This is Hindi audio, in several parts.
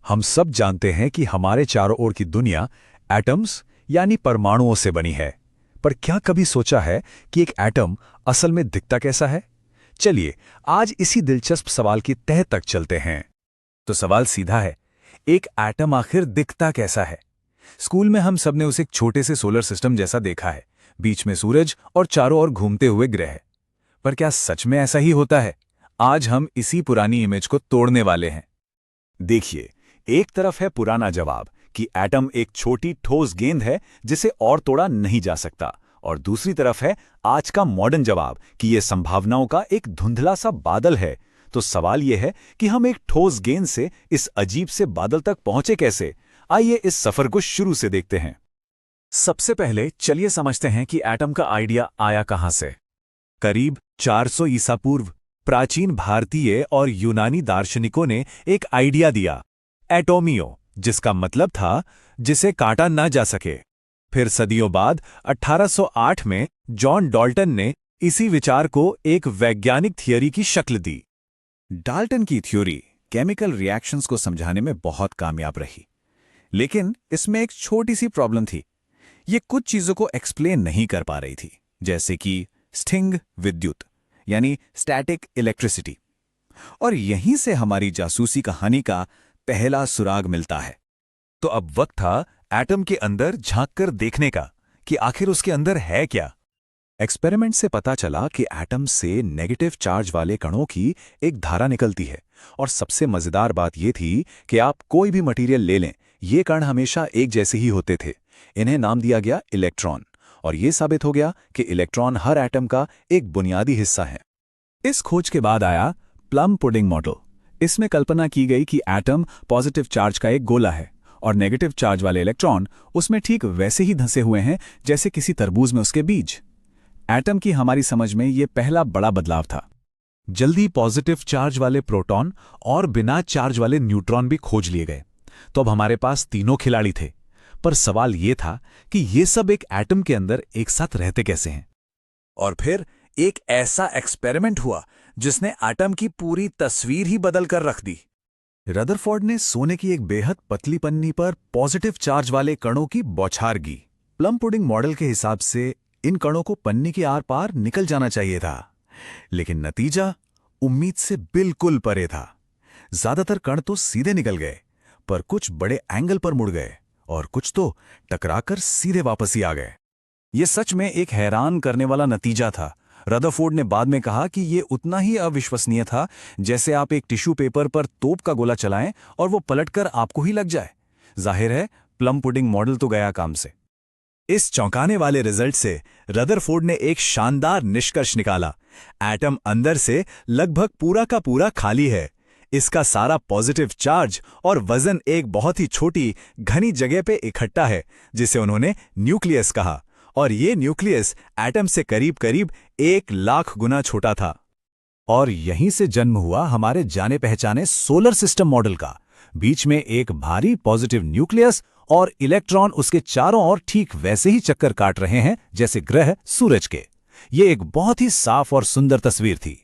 हम सब जानते हैं कि हमारे चारों ओर की दुनिया एटम्स यानी परमाणुओं से बनी है। पर क्या कभी सोचा है कि एक एटम असल में दिखता कैसा है? चलिए आज इसी दिलचस्प सवाल की तह तक चलते हैं। तो सवाल सीधा है, एक एटम आखिर दिखता कैसा है? स्कूल में हम सबने उसे एक छोटे से सोलर सिस्टम जैसा देखा है, बीच में सूरज और चारों ओर घूमते हुए ग्रह। पर क्या सच में ऐसा ही होता है? आज हम इसी पुरानी इमेज को तोड़ने वाले हैं। देखिए, एक तरफ है पुराना जवाब कि एटम एक छोटी ठोस गेंद है जिसे और तोड़ा नहीं जा सकता, और दूसरी तरफ है आज का मॉडर्न जवाब कि यह संभावनाओं का एक धुंधला सा बादल है। तो सवाल यह है कि हम एक ठोस गेंद से इस अजीब से बादल तक पहुंचे कैसे? आइए इस सफर को शुरू से देखते हैं। सबसे पहले चलिए समझते हैं कि एटम का आइडिया आया कहां से। करीब 400 ईसा पूर्व प्राचीन भारतीय और यूनानी दार्शनिकों ने एक आइडिया दिया, एटोमियो, जिसका मतलब था जिसे काटा ना जा सके। फिर सदियों बाद 1808 में जॉन डाल्टन ने इसी विचार को एक वैज्ञानिक थियरी की शक्ल दी। डाल्टन की थ्योरी केमिकल रिएक्शंस को समझाने में बहुत कामयाब रही, लेकिन इसमें एक छोटी सी प्रॉब्लम थी। ये कुछ चीजों को एक्सप्लेन नहीं कर पा रही थी, जैसे कि स्टिंग विद्युत यानी स्टैटिक इलेक्ट्रिसिटी। और यहीं से हमारी जासूसी कहानी का पहला सुराग मिलता है। तो अब वक्त था एटम के अंदर झांककर देखने का कि आखिर उसके अंदर है क्या। एक्सपेरिमेंट से पता चला कि एटम से नेगेटिव चार्ज वाले कणों की एक धारा निकलती है, और सबसे मजेदार बात यह थी कि आप कोई भी मटेरियल ले लें, ये कण हमेशा एक जैसे ही होते थे। इन्हें नाम दिया गया इलेक्ट्रॉन, और यह साबित हो गया कि इलेक्ट्रॉन हर एटम का एक बुनियादी हिस्सा है। इस खोज के बाद आया प्लम पुडिंग मॉडल। इसमें कल्पना की गई कि एटम पॉजिटिव चार्ज का एक गोला है और नेगेटिव चार्ज वाले इलेक्ट्रॉन उसमें ठीक वैसे ही धंसे हुए हैं जैसे किसी तरबूज में उसके बीज। एटम की हमारी समझ में यह पहला बड़ा बदलाव था। जल्दी पॉजिटिव चार्ज वाले प्रोटॉन और बिना चार्ज वाले न्यूट्रॉन भी खोज लिए गए। तो अब हमारे पास तीनों खिलाड़ी थे। पर सवाल यह था कि ये सब एक एटम के अंदर एक साथ रहते कैसे हैं? और फिर एक ऐसा एक्सपेरिमेंट हुआ जिसने एटम की पूरी तस्वीर ही बदल कर रख दी। रदरफोर्ड ने सोने की एक बेहद पतली पन्नी पर पॉजिटिव चार्ज वाले कणों की बौछार की। प्लम पुडिंग मॉडल के हिसाब से इन कणों को पन्नी के आर पार निकल जाना चाहिए था, लेकिन नतीजा उम्मीद से बिल्कुल परे था। ज्यादातर कण तो सीधे निकल गए, पर कुछ बड़े एंगल पर मुड़ गए और कुछ तो टकराकर सीधे वापस ही आ गए। यह सच में एक हैरान करने वाला नतीजा था। रदरफोर्ड ने बाद में कहा कि यह उतना ही अविश्वसनीय था जैसे आप एक टिश्यू पेपर पर तोप का गोला चलाएं और वो पलटकर आपको ही लग जाए। जाहिर है, प्लम पुडिंग मॉडल तो गया काम से। इस चौंकाने वाले रिजल्ट से रदरफोर्ड ने एक शानदार निष्कर्ष निकाला, एटम अंदर से लगभग पूरा का पूरा खाली है। इसका सारा पॉजिटिव चार्ज और वजन एक बहुत ही छोटी घनी जगह पे इकट्ठा है, जिसे उन्होंने न्यूक्लियस कहा। और ये न्यूक्लियस एटम से करीब करीब 1,00,000 गुना छोटा था। और यहीं से जन्म हुआ हमारे जाने पहचाने सोलर सिस्टम मॉडल का। बीच में एक भारी पॉजिटिव न्यूक्लियस और इलेक्ट्रॉन उसके चारों ओर ठीक वैसे ही चक्कर काट रहे हैं जैसे ग्रह सूरज के। ये एक बहुत ही साफ और सुंदर तस्वीर थी।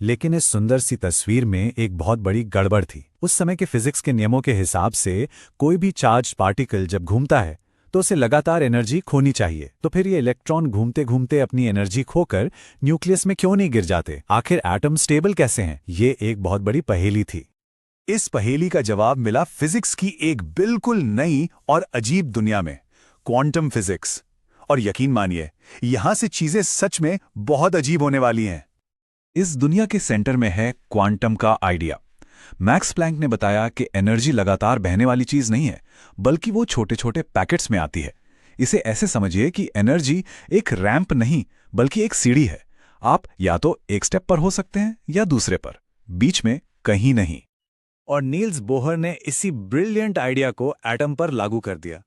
लेकिन इस सुंदर सी तस्वीर में एक बहुत बड़ी गड़बड़ थी। उस समय के फिजिक्स के नियमों के हिसाब से कोई भी चार्ज पार्टिकल जब घूमता है तो उसे लगातार एनर्जी खोनी चाहिए। तो फिर ये इलेक्ट्रॉन घूमते घूमते अपनी एनर्जी खोकर न्यूक्लियस में क्यों नहीं गिर जाते? आखिर एटम स्टेबल कैसे हैं? ये एक बहुत बड़ी पहेली थी। इस पहेली का जवाब मिला फिजिक्स की एक बिल्कुल नई और अजीब दुनिया में, क्वांटम फिजिक्स। और यकीन मानिए, यहां से चीजें सच में बहुत अजीब होने वाली हैं। इस दुनिया के सेंटर में है क्वांटम का आइडिया। मैक्स प्लैंक ने बताया कि एनर्जी लगातार बहने वाली चीज नहीं है, बल्कि वो छोटे छोटे पैकेट्स में आती है। इसे ऐसे समझिए कि एनर्जी एक रैंप नहीं, बल्कि एक सीढ़ी है। आप या तो एक स्टेप पर हो सकते हैं या दूसरे पर, बीच में कहीं नहीं। और नील्स बोहर ने इसी ब्रिलियंट आइडिया को एटम पर लागू कर दिया।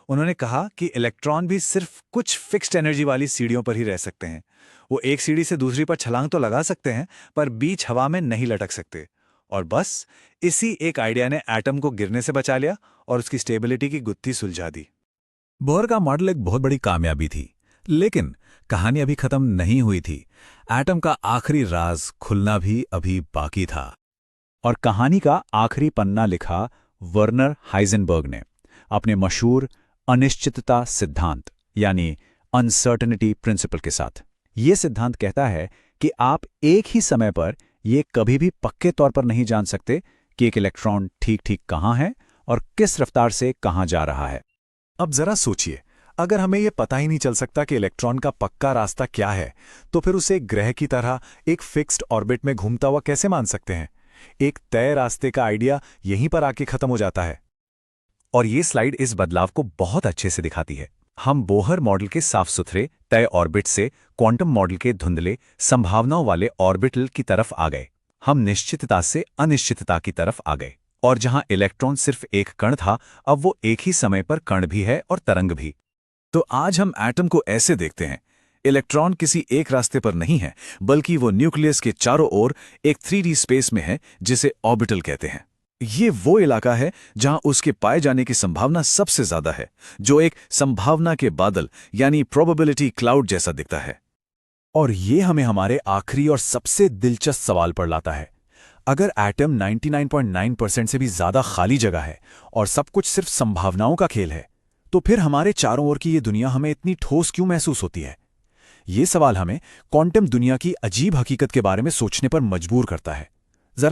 उन्होंने कहा कि इलेक्ट्रॉन भी सिर्फ कुछ फिक्स्ड एनर्जी वाली सीढ़ियों पर ही रह सकते हैं। वो एक सीढ़ी से दूसरी पर छलांग तो लगा सकते हैं, पर बीच हवा में नहीं लटक सकते। और बस इसी एक आइडिया ने एटम को गिरने से बचा लिया और उसकी स्टेबिलिटी की गुत्थी सुलझा दी। बोहर का मॉडल एक बहुत बड़ी कामयाबी थी, लेकिन कहानी अभी खत्म नहीं हुई थी। एटम का आखिरी राज खुलना भी अभी बाकी था। और कहानी का आखिरी पन्ना लिखा वर्नर हाइजेनबर्ग ने अपने मशहूर अनिश्चितता सिद्धांत यानी अनसर्टेनिटी प्रिंसिपल के साथ। ये सिद्धांत कहता है कि आप एक ही समय पर ये कभी भी पक्के तौर पर नहीं जान सकते कि एक इलेक्ट्रॉन ठीक ठीक कहाँ है और किस रफ्तार से कहाँ जा रहा है। अब जरा सोचिए, अगर हमें यह पता ही नहीं चल सकता कि इलेक्ट्रॉन का पक्का रास्ता क्या है, तो फिर उसे एक ग्रह की तरह एक फिक्स्ड ऑर्बिट में घूमता हुआ कैसे मान सकते हैं? एक तय रास्ते का आइडिया यहीं पर आके खत्म हो जाता है। और ये स्लाइड इस बदलाव को बहुत अच्छे से दिखाती है। हम बोहर मॉडल के साफ सुथरे तय ऑर्बिट से क्वांटम मॉडल के धुंधले संभावनाओं वाले ऑर्बिटल की तरफ आ गए। हम निश्चितता से अनिश्चितता की तरफ आ गए, और जहां इलेक्ट्रॉन सिर्फ एक कण था, अब वो एक ही समय पर कण भी है और तरंग भी। तो आज हम एटम को ऐसे देखते हैं, इलेक्ट्रॉन किसी एक रास्ते पर नहीं है, बल्कि वो न्यूक्लियस के चारों ओर एक 3D स्पेस में है जिसे ऑर्बिटल कहते हैं। ये वो इलाका है जहां उसके पाए जाने की संभावना सबसे ज्यादा है, जो एक संभावना के बादल यानी प्रोबेबिलिटी क्लाउड जैसा दिखता है। और ये हमें हमारे आखिरी और सबसे दिलचस्प सवाल पर लाता है। अगर एटम 99.9% से भी ज्यादा खाली जगह है और सब कुछ सिर्फ संभावनाओं का खेल है, तो फिर हमारे चारों ओर की ये दुनिया हमें इतनी ठोस क्यों महसूस होती है? ये सवाल हमें क्वांटम दुनिया की अजीब हकीकत के बारे में सोचने पर मजबूर करता है। जरा